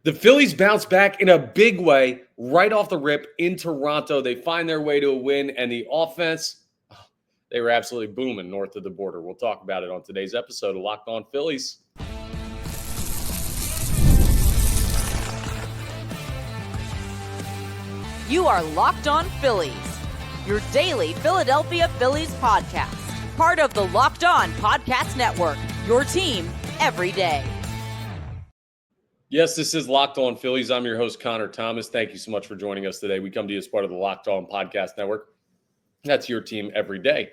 The Phillies bounce back in a big way right off the rip in Toronto. They find their way to a win, and the offense, they were absolutely booming north of the border. We'll talk about it on today's episode of Locked On Phillies. You are Locked On Phillies, your daily Philadelphia Phillies podcast. Part of the Locked On Podcast Network, your team every day. Yes, this is Locked On Phillies. I'm your host, Connor Thomas. Thank you so much for joining us today. We come to you as part of the Locked On Podcast Network. That's your team every day.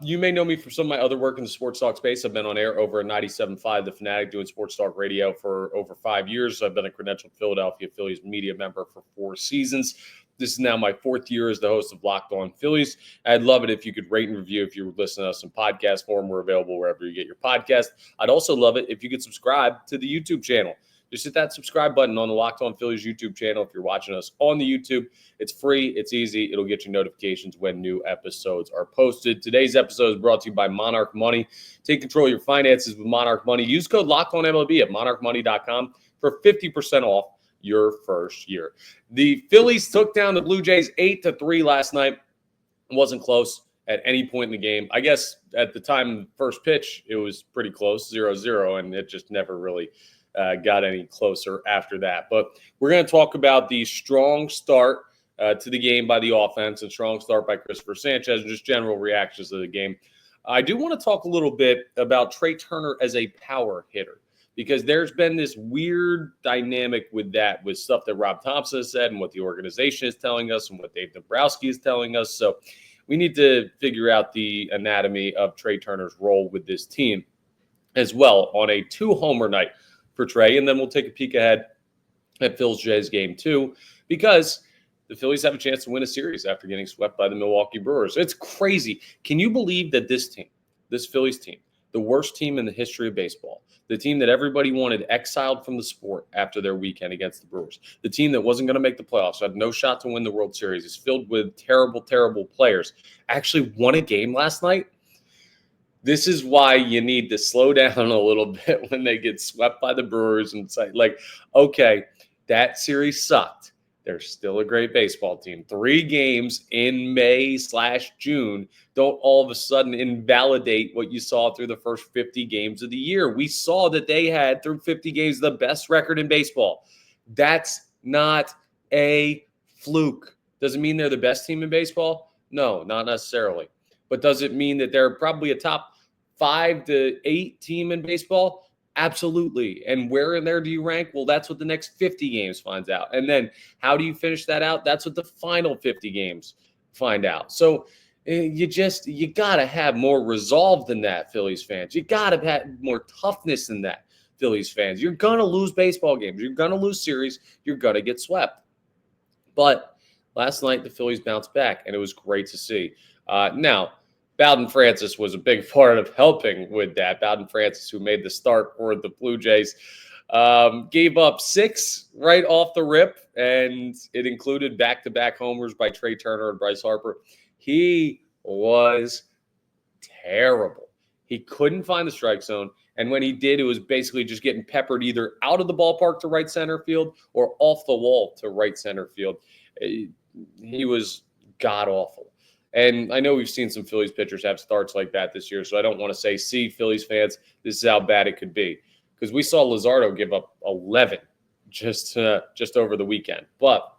You may know me from some of my other work in the sports talk space. I've been on air over at 97.5 The Fanatic doing sports talk radio for over 5 years. I've been a credentialed Philadelphia Phillies media member for 4 seasons. This is now my 4th year as the host of Locked On Phillies. I'd love it if you could rate and review if you're listening to us in podcast form. We're available wherever you get your podcast. I'd also love it if you could subscribe to the YouTube channel. Just hit that subscribe button on the Locked On Phillies YouTube channel if you're watching us on the YouTube. It's free. It's easy. It'll get you notifications when new episodes are posted. Today's episode is brought to you by Monarch Money. Take control of your finances with Monarch Money. Use code LOCKEDONMLB at monarchmoney.com for 50% off your first year. The Phillies took down the Blue Jays 8-3 last night. It wasn't close at any point in the game. I guess at the time of the first pitch, it was pretty close, 0-0, and it just never really got any closer after that. But we're going to talk about the strong start to the game by the offense and strong start by Cristopher Sanchez and just general reactions to the game. I do want to talk a little bit about Trea Turner as a power hitter because there's been this weird dynamic with that, with stuff that Rob Thompson has said and what the organization is telling us and what Dave Dombrowski is telling us. So we need to figure out the anatomy of Trea Turner's role with this team as well on a 2-homer night for Trea, and then we'll take a peek ahead at Phil's Jays game 2 because the Phillies have a chance to win a series after getting swept by the Milwaukee Brewers. It's crazy. Can you believe that this team, this Phillies team, the worst team in the history of baseball, the team that everybody wanted exiled from the sport after their weekend against the Brewers, the team that wasn't going to make the playoffs, had no shot to win the World Series, is filled with terrible, terrible players, actually won a game last night? This is why you need to slow down a little bit when they get swept by the Brewers and say, like, okay, that series sucked. They're still a great baseball team. 3 games in May/June don't all of a sudden invalidate what you saw through the first 50 games of the year. We saw that they had, through 50 games, the best record in baseball. That's not a fluke. Does it mean they're the best team in baseball? No, not necessarily. But does it mean that they're probably a top 5 to 8 team in baseball? Absolutely. And where in there do you rank? Well, that's what the next 50 games finds out. And then how do you finish that out? That's what the final 50 games find out. So you got to have more resolve than that, Phillies fans. You got to have more toughness than that, Phillies fans. You're going to lose baseball games. You're going to lose series. You're going to get swept. But last night, the Phillies bounced back, and it was great to see. Now, Bowden Francis was a big part of helping with that. Bowden Francis, who made the start for the Blue Jays, gave up 6 right off the rip, and it included back-to-back homers by Trea Turner and Bryce Harper. He was terrible. He couldn't find the strike zone, and when he did, it was basically just getting peppered either out of the ballpark to right center field or off the wall to right center field. He was god-awful. And I know we've seen some Phillies pitchers have starts like that this year, so I don't want to say, see, Phillies fans, this is how bad it could be. Because we saw Luzardo give up 11 just over the weekend. But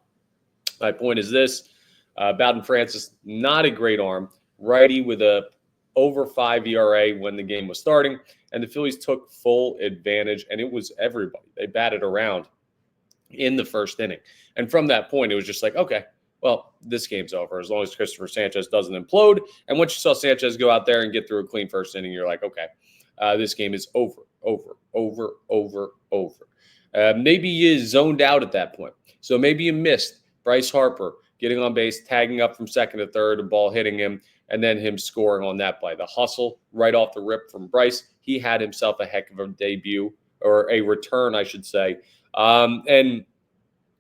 my point is this, Bowden Francis, not a great arm, righty with a over 5 ERA when the game was starting, and the Phillies took full advantage, and it was everybody. They batted around in the first inning. And from that point, it was just like, okay, well, this game's over as long as Cristopher Sanchez doesn't implode. And once you saw Sanchez go out there and get through a clean first inning, you're like, okay, this game is over. Maybe you zoned out at that point. So maybe you missed Bryce Harper getting on base, tagging up from second to third, a ball hitting him, and then him scoring on that play. The hustle right off the rip from Bryce. He had himself a heck of a debut, or a return, I should say. And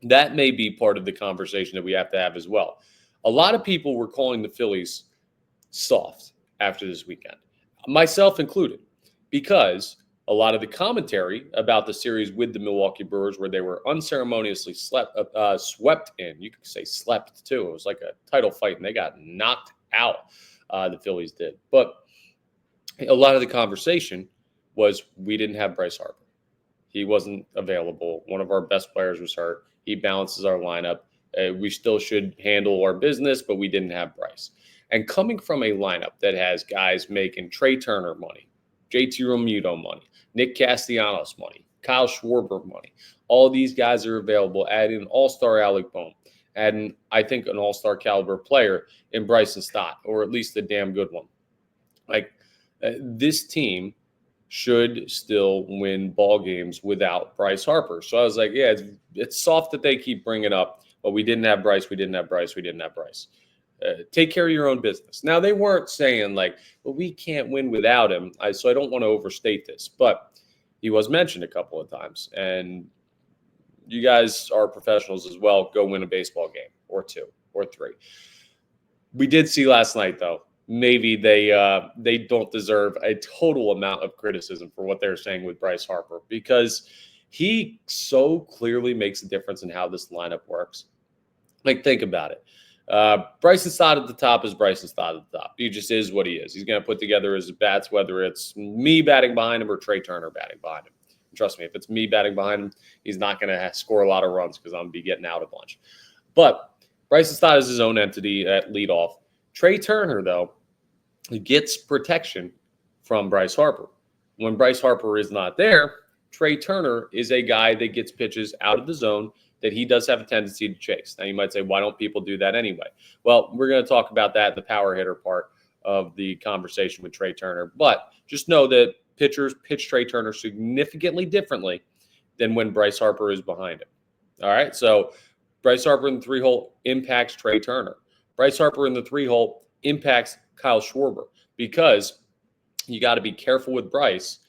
that may be part of the conversation that we have to have as well. A lot of people were calling the Phillies soft after this weekend, myself included, because a lot of the commentary about the series with the Milwaukee Brewers, where they were unceremoniously swept in. You could say slept too. It was like a title fight, and they got knocked out. The Phillies did. But a lot of the conversation was we didn't have Bryce Harper. He wasn't available. One of our best players was hurt. He balances our lineup. We still should handle our business, but we didn't have Bryce. And coming from a lineup that has guys making Trea Turner money, JT Realmuto money, Nick Castellanos money, Kyle Schwarber money, all these guys are available. Adding an all-star Alec Bohm, adding, I think, an all-star caliber player in Bryson Stott, or at least a damn good one. This team should still win ball games without Bryce Harper. So I was like, yeah, it's soft that they keep bringing up, but we didn't have Bryce, we didn't have Bryce, we didn't have Bryce. Take care of your own business. Now, they weren't saying like, well, we can't win without him. So I don't want to overstate this, but he was mentioned a couple of times. And you guys are professionals as well. Go win a baseball game or two or three. We did see last night, though, maybe they don't deserve a total amount of criticism for what they're saying with Bryce Harper, because he so clearly makes a difference in how this lineup works. Like, think about it. Bryson Stott at the top is Bryson Stott at the top. He just is what he is. He's going to put together his bats, whether it's me batting behind him or Trea Turner batting behind him. Trust me, if it's me batting behind him, he's not going to score a lot of runs because I'm going to be getting out a bunch. But Bryson Stott is his own entity at leadoff. Trea Turner, though, gets protection from Bryce Harper. When Bryce Harper is not there, Trea Turner is a guy that gets pitches out of the zone that he does have a tendency to chase. Now, you might say, why don't people do that anyway? Well, we're going to talk about that in the power hitter part of the conversation with Trea Turner. But just know that pitchers pitch Trea Turner significantly differently than when Bryce Harper is behind him. All right, so Bryce Harper in the 3-hole impacts Trea Turner. Bryce Harper in the 3-hole impacts Kyle Schwarber, because you got to be careful with Bryce,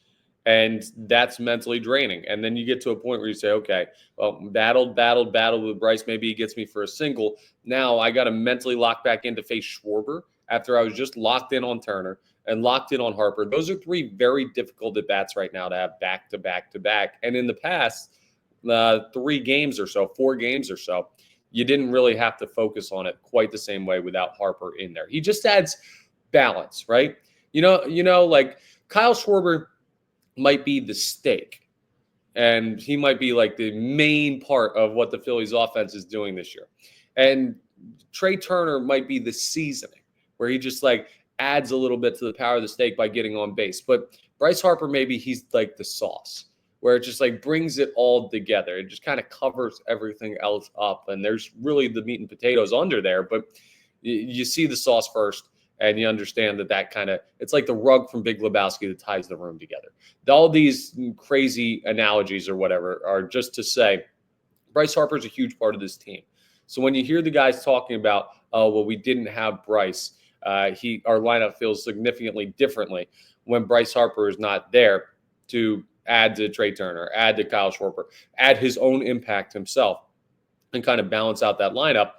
and that's mentally draining. And then you get to a point where you say, okay, well, battled with Bryce. Maybe he gets me for a single. Now I got to mentally lock back in to face Schwarber after I was just locked in on Turner and locked in on Harper. Those are three very difficult at-bats right now to have back to back to back. And in the past 4 games or so, you didn't really have to focus on it quite the same way without Harper in there. He just adds balance, right? You know, like Kyle Schwarber might be the steak, and he might be like the main part of what the Phillies offense is doing this year. And Trea Turner might be the seasoning, where he just like adds a little bit to the power of the steak by getting on base. But Bryce Harper, maybe he's like the sauce, where it just like brings it all together. It just kind of covers everything else up. And there's really the meat and potatoes under there, but you see the sauce first, and you understand that kind of, it's like the rug from Big Lebowski that ties the room together. All these crazy analogies or whatever are just to say Bryce Harper is a huge part of this team. So when you hear the guys talking about, oh, well, we didn't have Bryce, our lineup feels significantly differently when Bryce Harper is not there to add to Trea Turner, add to Kyle Schwarber, add his own impact himself, and kind of balance out that lineup.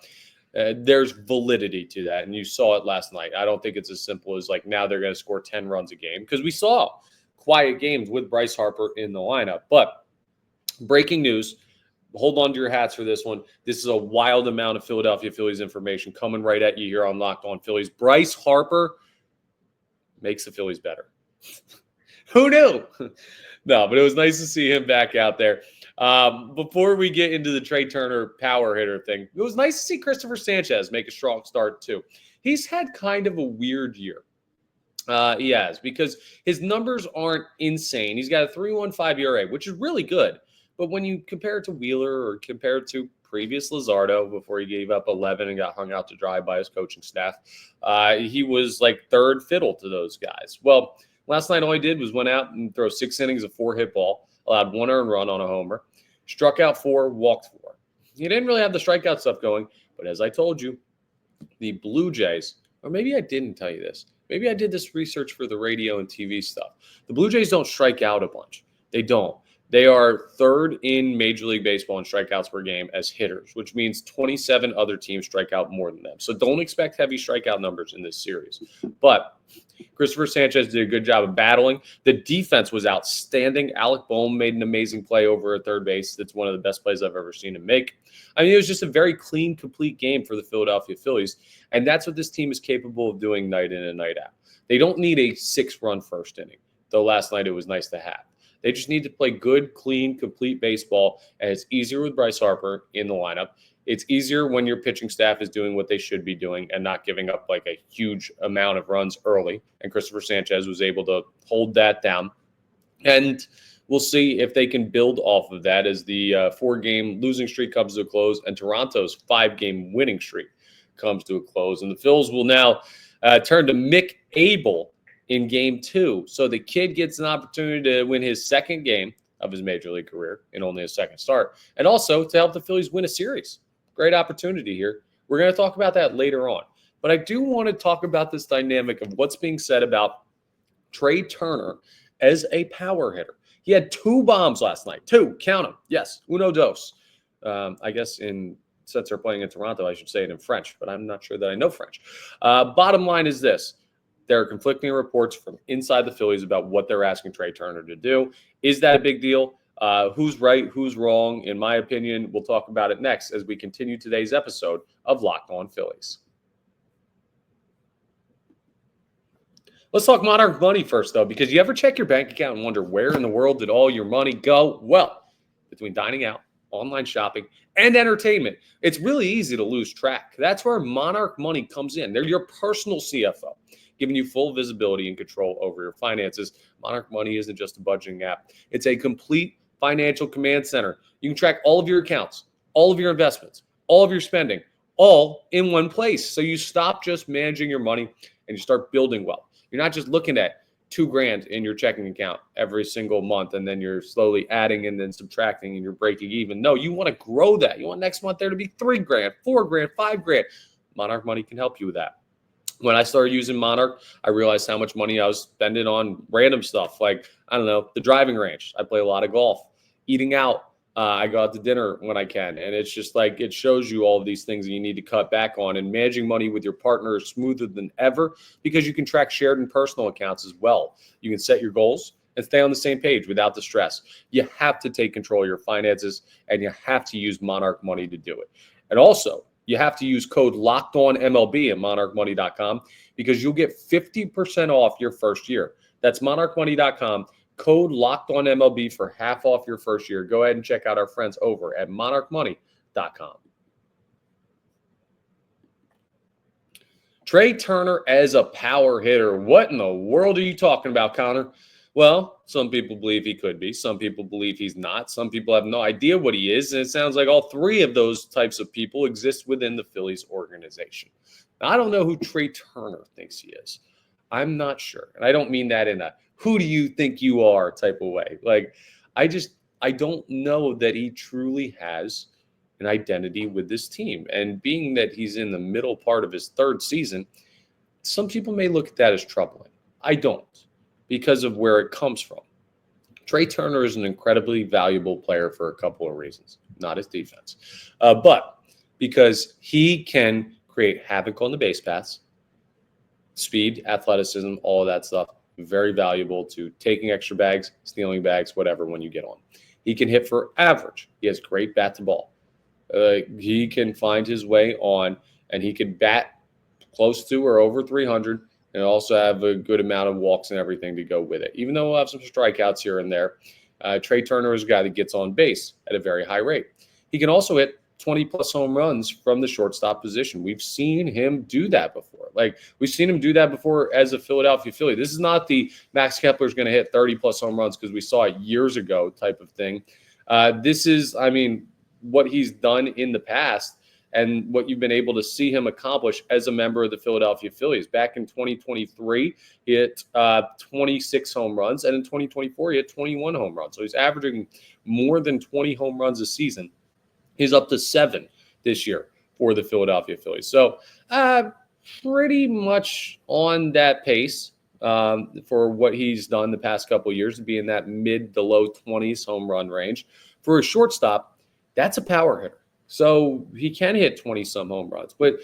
There's validity to that, and you saw it last night. I don't think it's as simple as like now they're going to score 10 runs a game, because we saw quiet games with Bryce Harper in the lineup. But breaking news, hold on to your hats for this one. This is a wild amount of Philadelphia Phillies information coming right at you here on Locked On Phillies. Bryce Harper makes the Phillies better. Who knew? No, but it was nice to see him back out there. Before we get into the Trea Turner power hitter thing, it was nice to see Christopher Sanchez make a strong start too. He's had kind of a weird year. He has, because his numbers aren't insane. He's got a 3.15 ERA, which is really good. But when you compare it to Wheeler or compare it to previous Luzardo before he gave up 11 and got hung out to dry by his coaching staff, he was like third fiddle to those guys. Well, last night all he did was went out and throw 6 innings of 4-hit ball, allowed 1 earned run on a homer, struck out 4, walked 4. He didn't really have the strikeout stuff going, but as I told you, the Blue Jays, or maybe I didn't tell you this, maybe I did this research for the radio and TV stuff. The Blue Jays don't strike out a bunch. They don't. They are third in Major League Baseball in strikeouts per game as hitters, which means 27 other teams strike out more than them. So don't expect heavy strikeout numbers in this series. But Christopher Sanchez did a good job of battling. The defense was outstanding. Alec Boehm made an amazing play over at third base. That's one of the best plays I've ever seen him make. I mean, it was just a very clean, complete game for the Philadelphia Phillies, and that's what this team is capable of doing night in and night out. They don't need a 6-run first inning, though last night it was nice to have. They just need to play good, clean, complete baseball, and it's easier with Bryce Harper in the lineup. It's easier when your pitching staff is doing what they should be doing and not giving up like a huge amount of runs early. And Christopher Sanchez was able to hold that down. And we'll see if they can build off of that as the 4-game losing streak comes to a close and Toronto's 5-game winning streak comes to a close. And the Phils will now turn to Mick Abel in game 2. So the kid gets an opportunity to win his second game of his major league career in only a second start, and also to help the Phillies win a series. Great opportunity here. We're going to talk about that later on. But I do want to talk about this dynamic of what's being said about Trea Turner as a power hitter. He had 2 bombs last night. 2, count them. Yes, uno dos. I guess since they're playing in Toronto, I should say it in French, but I'm not sure that I know French. Bottom line is this. There are conflicting reports from inside the Phillies about what they're asking Trea Turner to do. Is that a big deal? Who's right? Who's wrong? In my opinion, we'll talk about it next as we continue today's episode of Locked On Phillies. Let's talk Monarch Money first, though, because you ever check your bank account and wonder where in the world did all your money go? Well, between dining out, online shopping, and entertainment, it's really easy to lose track. That's where Monarch Money comes in. They're your personal CFO, giving you full visibility and control over your finances. Monarch Money isn't just a budgeting app. It's a complete financial command center. You can track all of your accounts, all of your investments, all of your spending, all in one place. So you stop just managing your money and you start building wealth. You're not just looking at $2,000 in your checking account every single month, and then you're slowly adding and then subtracting and you're breaking even. No, you want to grow that. You want next month there to be $3,000, $4,000, $5,000. Monarch Money can help you with that. When I started using Monarch, I realized how much money I was spending on random stuff like, I don't know, the driving range. I play a lot of golf, eating out. I go out to dinner when I can. And it's just like it shows you all of these things that you need to cut back on. And managing money with your partner is smoother than ever because you can track shared and personal accounts as well. You can set your goals and stay on the same page without the stress. You have to take control of your finances, and you have to use Monarch Money to do it. And also, you have to use code LOCKEDONMLB at monarchmoney.com because you'll get 50% off your first year. That's monarchmoney.com, code LOCKEDONMLB for half off your first year. Go ahead and check out our friends over at monarchmoney.com. Trea Turner as a power hitter. What in the world are you talking about, Connor? Well, some people believe he could be. Some people believe he's not. Some people have no idea what he is. And it sounds like all 3 of those types of people exist within the Phillies organization. Now, I don't know who Trea Turner thinks he is. I'm not sure. And I don't mean that in a who do you think you are type of way. Like, I don't know that he truly has an identity with this team. And being that he's in the middle part of his 3rd season, some people may look at that as troubling. I don't, because of where it comes from. Trea Turner is an incredibly valuable player for a couple of reasons, not his defense, but because he can create havoc on the base paths, speed, athleticism, all of that stuff, very valuable to taking extra bags, stealing bags, whatever, when you get on. He can hit for average. He has great bat to ball. He can find his way on, and he can bat close to or over 300 and also have a good amount of walks and everything to go with it. Even though we'll have some strikeouts here and there, Trea Turner is a guy that gets on base at a very high rate. He can also hit 20-plus home runs from the shortstop position. We've seen him do that before. We've seen him do that before as a Philadelphia Philly. This is not the Max Kepler's going to hit 30-plus home runs because we saw it years ago type of thing. This is, what he's done in the past and what you've been able to see him accomplish as a member of the Philadelphia Phillies. Back in 2023, he hit 26 home runs, and in 2024, he hit 21 home runs. So he's averaging more than 20 home runs a season. He's up to 7 this year for the Philadelphia Phillies. So pretty much on that pace for what he's done the past couple of years, to be in that mid to low 20s home run range. For a shortstop, that's a power hitter. So he can hit 20-some home runs. But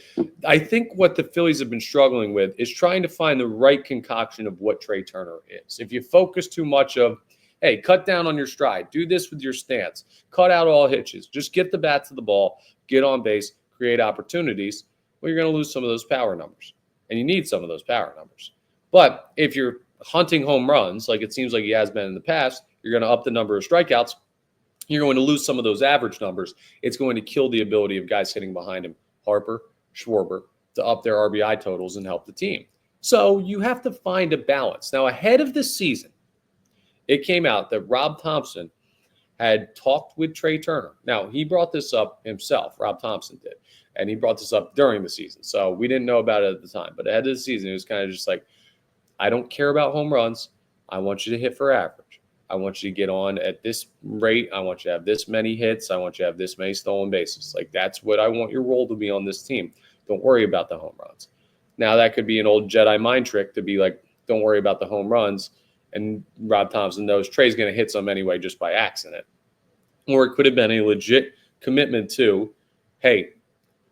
I think what the Phillies have been struggling with is trying to find the right concoction of what Trea Turner is. If you focus too much of, hey, cut down on your stride, do this with your stance, cut out all hitches, just get the bat to the ball, get on base, create opportunities, well, you're going to lose some of those power numbers. And you need some of those power numbers. But if you're hunting home runs, like it seems like he has been in the past, you're going to up the number of strikeouts. You're going to lose some of those average numbers. It's going to kill the ability of guys hitting behind him, Harper, Schwarber, to up their RBI totals and help the team. So you have to find a balance. Now, ahead of the season, it came out that Rob Thompson had talked with Trea Turner. Now, he brought this up himself, Rob Thompson did, and he brought this up during the season. So we didn't know about it at the time. But ahead of the season, it was kind of just like, I don't care about home runs. I want you to hit for average. I want you to get on at this rate. I want you to have this many hits. I want you to have this many stolen bases. Like, that's what I want your role to be on this team. Don't worry about the home runs. Now, that could be an old Jedi mind trick to be like, don't worry about the home runs. And Rob Thompson knows Trea's going to hit some anyway just by accident. Or it could have been a legit commitment to, hey,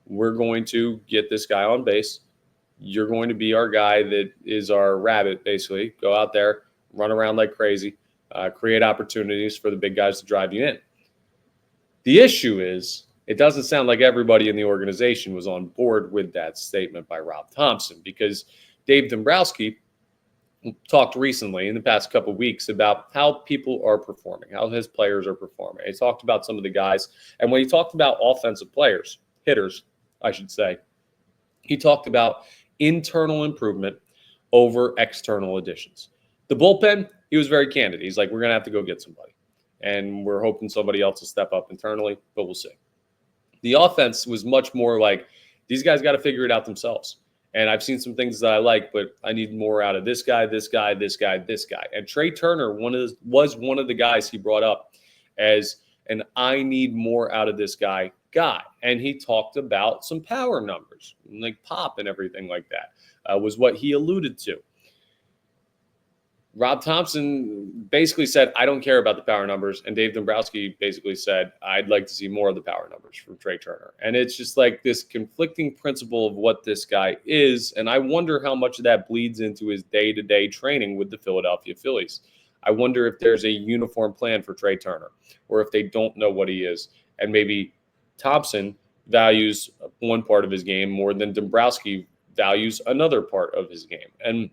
we're going to get this guy on base. You're going to be our guy that is our rabbit, basically. Go out there, run around like crazy. Create opportunities for the big guys to drive you in. The issue is, it doesn't sound like everybody in the organization was on board with that statement by Rob Thompson, because Dave Dombrowski talked recently in the past couple of weeks about how people are performing, how his players are performing. He talked about some of the guys, and when he talked about offensive players, hitters, I should say, he talked about internal improvement over external additions. The bullpen, he was very candid. He's like, we're going to have to go get somebody. And we're hoping somebody else will step up internally, but we'll see. The offense was much more like, these guys got to figure it out themselves. And I've seen some things that I like, but I need more out of this guy, this guy, this guy, this guy. And Trea Turner was one of the guys he brought up as an I need more out of this guy. And he talked about some power numbers, like pop and everything like that, was what he alluded to. Rob Thompson basically said, I don't care about the power numbers. And Dave Dombrowski basically said, I'd like to see more of the power numbers from Trea Turner. And it's just like this conflicting principle of what this guy is. And I wonder how much of that bleeds into his day-to-day training with the Philadelphia Phillies. I wonder if there's a uniform plan for Trea Turner, or if they don't know what he is. And maybe Thompson values one part of his game more than Dombrowski values another part of his game. And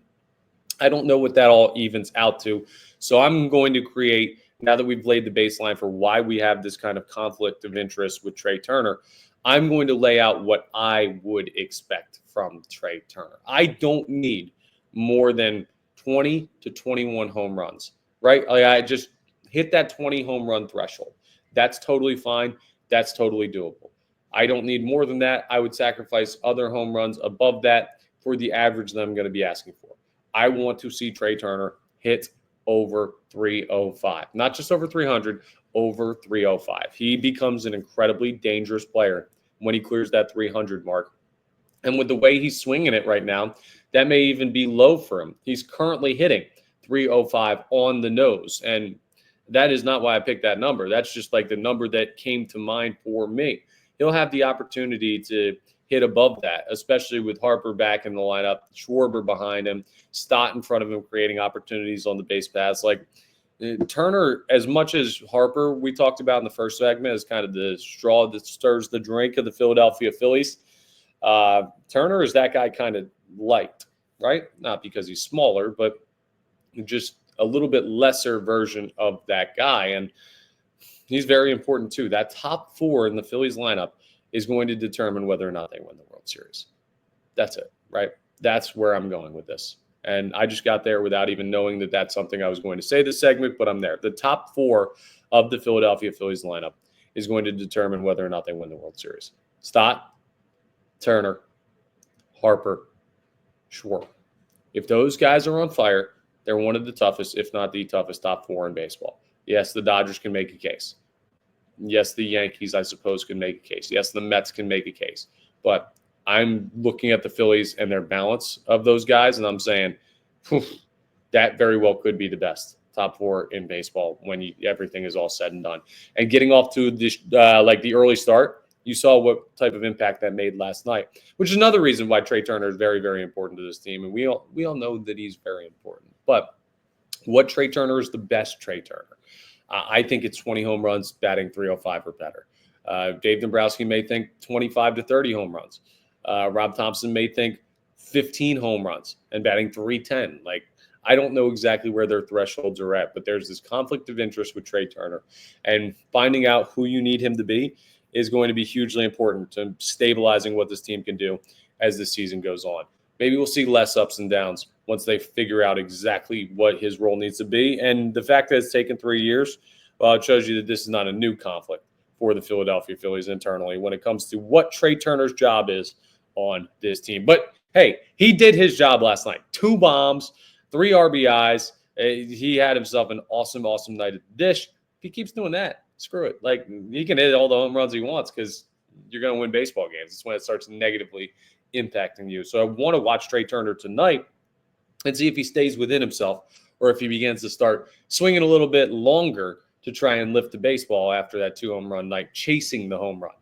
I don't know what that all evens out to. So I'm going to create, now that we've laid the baseline for why we have this kind of conflict of interest with Trea Turner, I'm going to lay out what I would expect from Trea Turner. I don't need more than 20 to 21 home runs, right? Like, I just hit that 20 home run threshold. That's totally fine. That's totally doable. I don't need more than that. I would sacrifice other home runs above that for the average that I'm going to be asking for. I want to see Trea Turner hit over 305, not just over 300, over 305. He becomes an incredibly dangerous player when he clears that 300 mark. And with the way he's swinging it right now, that may even be low for him. He's currently hitting 305 on the nose. And that is not why I picked that number. That's just like the number that came to mind for me. He'll have the opportunity to hit above that, especially with Harper back in the lineup, Schwarber behind him, Stott in front of him, creating opportunities on the base paths. Like, Turner, as much as Harper we talked about in the first segment, is kind of the straw that stirs the drink of the Philadelphia Phillies. Turner is that guy kind of light, right? Not because he's smaller, but just a little bit lesser version of that guy. And he's very important too. That top four in the Phillies lineup is going to determine whether or not they win the World Series. That's it, right? That's where I'm going with this. And I just got there without even knowing that that's something I was going to say this segment, but I'm there. The top four of the Philadelphia Phillies lineup is going to determine whether or not they win the World Series. Stott, Turner, Harper, Schwarber. If those guys are on fire, they're one of the toughest, if not the toughest, top four in baseball. Yes, the Dodgers can make a case. Yes, the Yankees, I suppose, can make a case. Yes, the Mets can make a case. But I'm looking at the Phillies and their balance of those guys, and I'm saying that very well could be the best top four in baseball when everything is all said and done. And getting off to this, like the early start, You saw what type of impact that made last night, which is another reason why Trea Turner is very, very important to this team. And we all know that he's very important. But what Trea Turner is the best Trea Turner? I think it's 20 home runs, batting 305 or better. Dave Dombrowski may think 25 to 30 home runs. Rob Thompson may think 15 home runs and batting 310. Like, I don't know exactly where their thresholds are at, but there's this conflict of interest with Trea Turner. And finding out who you need him to be is going to be hugely important to stabilizing what this team can do as the season goes on. Maybe we'll see less ups and downs once they figure out exactly what his role needs to be. And the fact that it's taken 3 years, it shows you that this is not a new conflict for the Philadelphia Phillies internally when it comes to what Trea Turner's job is on this team. But hey, he did his job last night. 2 bombs, 3 RBIs. He had himself an awesome, awesome night at the dish. If he keeps doing that, screw it. Like, he can hit all the home runs he wants because you're going to win baseball games. It's when it starts negatively impacting you. So I want to watch Trea Turner tonight and see if he stays within himself or if he begins to start swinging a little bit longer to try and lift the baseball after that 2 home run night, chasing the home run.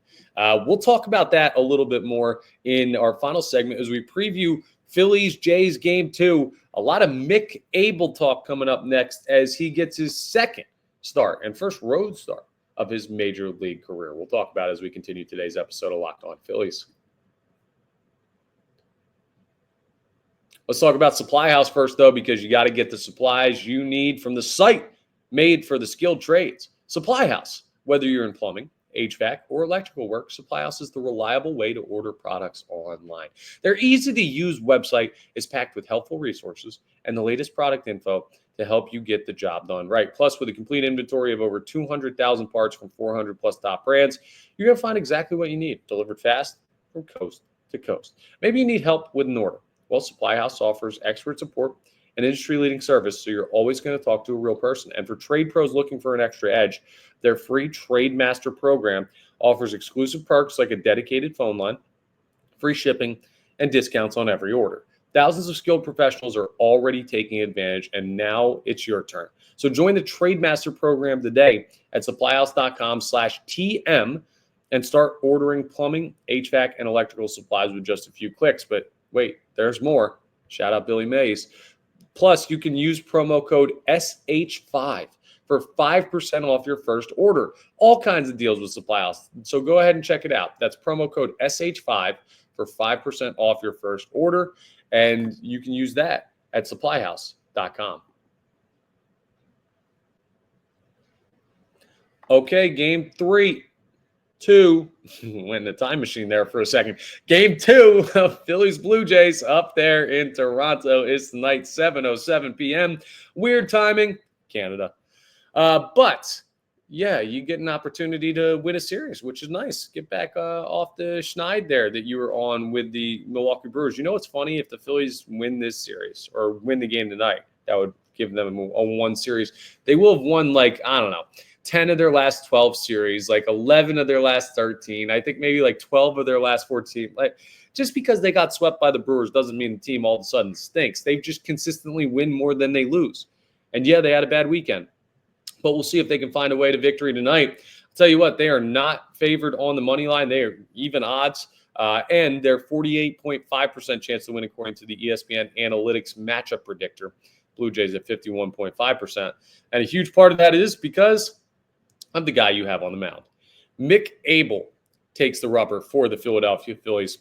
We'll talk about that a little bit more in our final segment as we preview Phillies-Jays Game 2. A lot of Mick Abel talk coming up next as he gets his second start and first road start of his major league career. We'll talk about it as we continue today's episode of Locked On Phillies. Let's talk about Supply House first, though, because you got to get the supplies you need from the site made for the skilled trades. Supply House, whether you're in plumbing, HVAC, or electrical work, Supply House is the reliable way to order products online. Their easy-to-use website is packed with helpful resources and the latest product info to help you get the job done right. Plus, with a complete inventory of over 200,000 parts from 400-plus top brands, you're going to find exactly what you need, delivered fast from coast to coast. Maybe you need help with an order. Well, Supply House offers expert support and industry-leading service, so you're always going to talk to a real person. And for trade pros looking for an extra edge, their free Trade Master program offers exclusive perks like a dedicated phone line, free shipping, and discounts on every order. Thousands of skilled professionals are already taking advantage, and now it's your turn. So join the Trade Master program today at supplyhouse.com/TM and start ordering plumbing, HVAC, and electrical supplies with just a few clicks. But wait, there's more. Shout out Billy Mays. Plus, you can use promo code SH5 for 5% off your first order. All kinds of deals with Supply House. So go ahead and check it out. That's promo code SH5 for 5% off your first order. And you can use that at supplyhouse.com. Okay, game 3. 2, went in the time machine there for a second. Game 2 of Phillies Blue Jays up there in Toronto is tonight, 7:07 p.m. Weird timing, Canada. But yeah, you get an opportunity to win a series, which is nice. Get back off the schneid there that you were on with the Milwaukee Brewers. You know what's funny? If the Phillies win this series or win the game tonight, that would give them a 1 series. They will have won, like, I don't know, 10 of their last 12 series, like 11 of their last 13. I think maybe like 12 of their last 14. Like, just because they got swept by the Brewers doesn't mean the team all of a sudden stinks. They just consistently win more than they lose. And yeah, they had a bad weekend. But we'll see if they can find a way to victory tonight. I'll tell you what, they are not favored on the money line. They are even odds. And they're 48.5% chance to win according to the ESPN Analytics matchup predictor. Blue Jays at 51.5%. And a huge part of that is because I'm the guy you have on the mound. Mick Abel takes the rubber for the Philadelphia Phillies.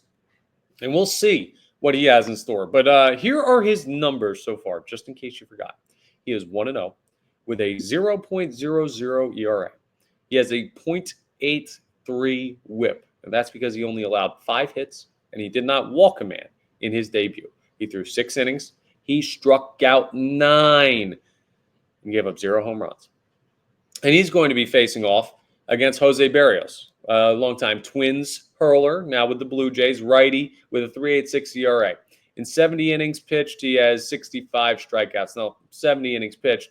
And we'll see what he has in store. But here are his numbers so far, just in case you forgot. He is 1-0 with a 0.00 ERA. He has a .83 whip. And that's because he only allowed 5 hits, and he did not walk a man in his debut. He threw 6 innings. He struck out 9 and gave up 0 home runs. And he's going to be facing off against Jose Berrios, a longtime Twins hurler, now with the Blue Jays, righty with a 3.86 ERA. In 70 innings pitched, he has 65 strikeouts. Now, 70 innings pitched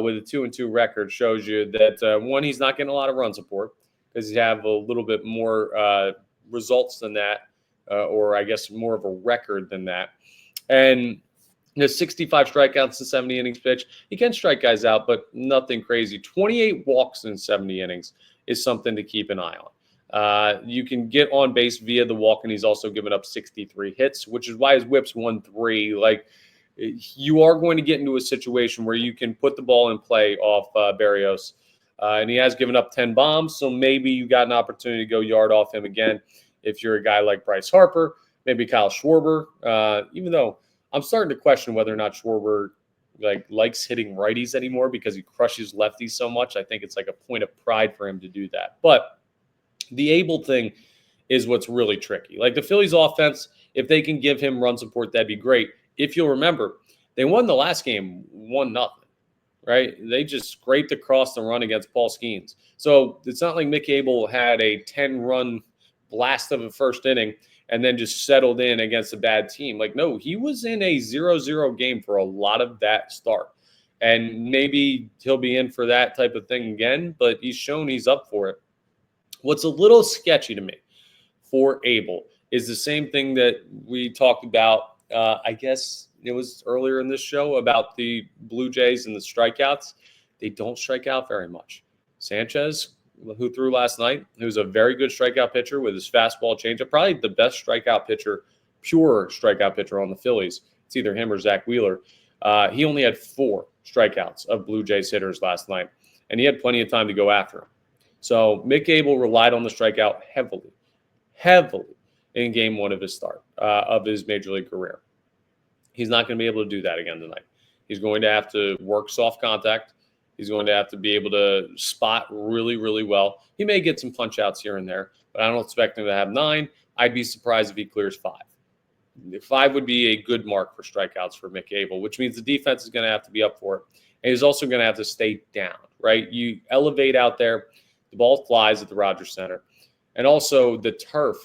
with a 2-2 record shows you that, one, he's not getting a lot of run support because he have a little bit more results than that, or I guess more of a record than that. And 65 strikeouts in 70 innings pitch. He can strike guys out, but nothing crazy. 28 walks in 70 innings is something to keep an eye on. You can get on base via the walk, and he's also given up 63 hits, which is why his whip's 1.3. Like, you are going to get into a situation where you can put the ball in play off Berrios. And he has given up 10 bombs, so maybe you got an opportunity to go yard off him again if you're a guy like Bryce Harper, maybe Kyle Schwarber, even though I'm starting to question whether or not Schwarber likes hitting righties anymore because he crushes lefties so much. I think it's like a point of pride for him to do that. But the Abel thing is what's really tricky. Like the Phillies offense, if they can give him run support, that'd be great. If you'll remember, they won the last game 1-0, right? They just scraped across the run against Paul Skeens. So it's not like Mick Abel had a 10-run blast of a first inning and then just settled in against a bad team. Like, no, he was in a 0-0 game for a lot of that start. And maybe he'll be in for that type of thing again, but he's shown he's up for it. What's a little sketchy to me for Abel is the same thing that we talked about, I guess it was earlier in this show, about the Blue Jays and the strikeouts. They don't strike out very much. Sanchez, who threw last night, who's a very good strikeout pitcher with his fastball changeup, probably the best strikeout pitcher, pure strikeout pitcher on the Phillies. It's either him or Zach Wheeler. He only had 4 strikeouts of Blue Jays hitters last night, and he had plenty of time to go after him. So Mick Abel relied on the strikeout heavily in game 1 of his start of his major league career. He's not going to be able to do that again tonight. He's going to have to work soft contact. He's going to have to be able to spot really, really well. He may get some punch outs here and there, but I don't expect him to have 9. I'd be surprised if he clears 5. 5 would be a good mark for strikeouts for Mick Abel, which means the defense is going to have to be up for it. And he's also going to have to stay down, right? You elevate out there, the ball flies at the Rogers Center. And also the turf,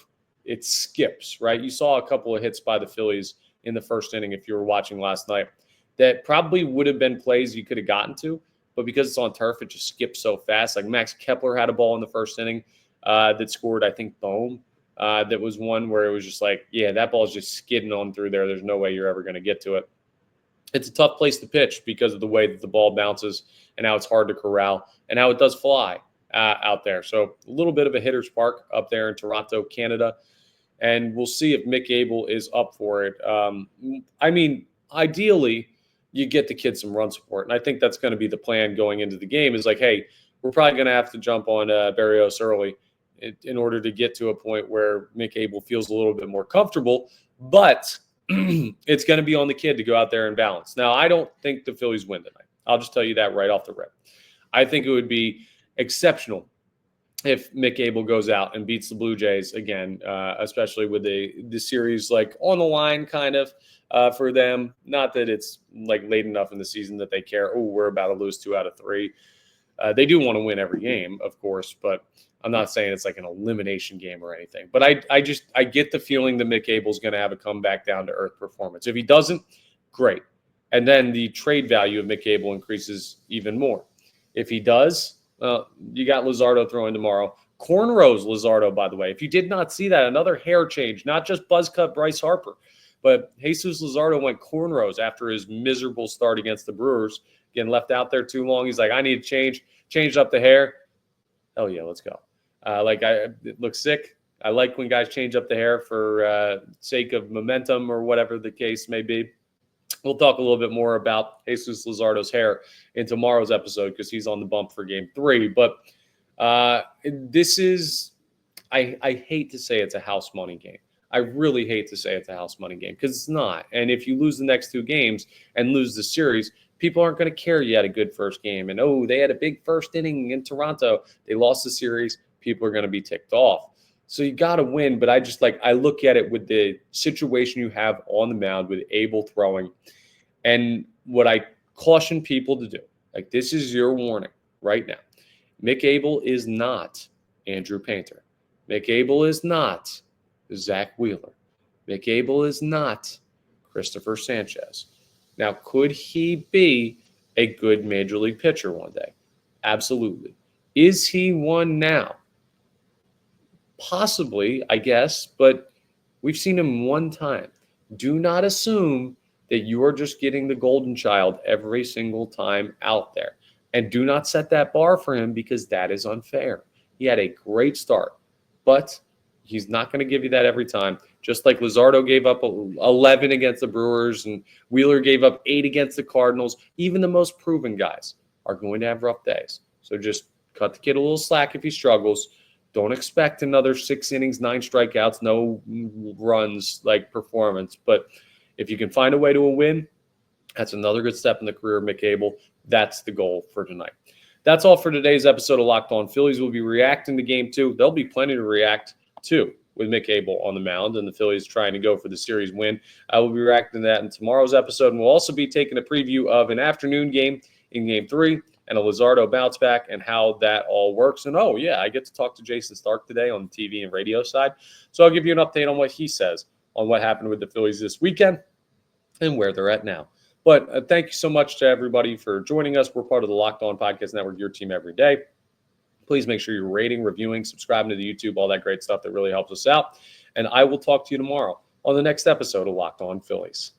it skips, right? You saw a couple of hits by the Phillies in the first inning if you were watching last night that probably would have been plays you could have gotten to, but because it's on turf, it just skips so fast. Like Max Kepler had a ball in the first inning that scored, I think, Bohm. That was one where it was just like, yeah, that ball is just skidding on through there. There's no way you're ever going to get to it. It's a tough place to pitch because of the way that the ball bounces and how it's hard to corral and how it does fly out there. So a little bit of a hitter's park up there in Toronto, Canada. And we'll see if Mick Abel is up for it. I mean, ideally, you get the kid some run support. And I think that's going to be the plan going into the game is like, hey, we're probably going to have to jump on Berrios early in order to get to a point where Mick Abel feels a little bit more comfortable. But it's going to be on the kid to go out there and balance. Now, I don't think the Phillies win tonight. I'll just tell you that right off the rip. I think it would be exceptional if Mick Abel goes out and beats the Blue Jays again, especially with the series like on the line kind of for them. Not that it's like late enough in the season that they care, oh, we're about to lose 2 out of 3. They do want to win every game, of course, but I'm not saying it's like an elimination game or anything. But I get the feeling that Mick Abel's going to have a comeback down to earth performance. If he doesn't, great. And then the trade value of Mick Abel increases even more. If he does, you got Luzardo throwing tomorrow. Cornrows Luzardo, by the way. If you did not see that, another hair change, not just buzz cut Bryce Harper, but Jesus Luzardo went cornrows after his miserable start against the Brewers, getting left out there too long. He's like, I need to change up the hair. Hell yeah, let's go. It looks sick. I like when guys change up the hair for sake of momentum or whatever the case may be. We'll talk a little bit more about Jesus Luzardo's hair in tomorrow's episode because he's on the bump for game 3. But this is, I hate to say it's a house money game. I really hate to say it's a house money game because it's not. And if you lose the next 2 games and lose the series, people aren't going to care you had a good first game. And, oh, they had a big first inning in Toronto. They lost the series. People are going to be ticked off. So you got to win, but I look at it with the situation you have on the mound with Abel throwing. And what I caution people to do, like this is your warning right now. Mick Abel is not Andrew Painter. Mick Abel is not Zach Wheeler. Mick Abel is not Christopher Sanchez. Now, could he be a good major league pitcher one day? Absolutely. Is he one now? Possibly, I guess, but we've seen him one time. Do not assume that you are just getting the golden child every single time out there. And do not set that bar for him because that is unfair. He had a great start but he's not going to give you that every time. Just like Luzardo gave up 11 against the Brewers and Wheeler gave up 8 against the Cardinals, even the most proven guys are going to have rough days. So just cut the kid a little slack if he struggles. Don't expect another 6 innings, 9 strikeouts, no runs like performance. But if you can find a way to a win, that's another good step in the career of Mick Abel. That's the goal for tonight. That's all for today's episode of Locked On Phillies. We'll be reacting to Game 2. There'll be plenty to react to with Mick Abel on the mound and the Phillies trying to go for the series win. I will be reacting to that in tomorrow's episode, and we'll also be taking a preview of an afternoon game in Game 3 and a Luzardo bounce back and how that all works. And, oh, yeah, I get to talk to Jason Stark today on the TV and radio side. So I'll give you an update on what he says on what happened with the Phillies this weekend and where they're at now. But thank you so much to everybody for joining us. We're part of the Locked On Podcast Network, your team every day. Please make sure you're rating, reviewing, subscribing to the YouTube, all that great stuff that really helps us out. And I will talk to you tomorrow on the next episode of Locked On Phillies.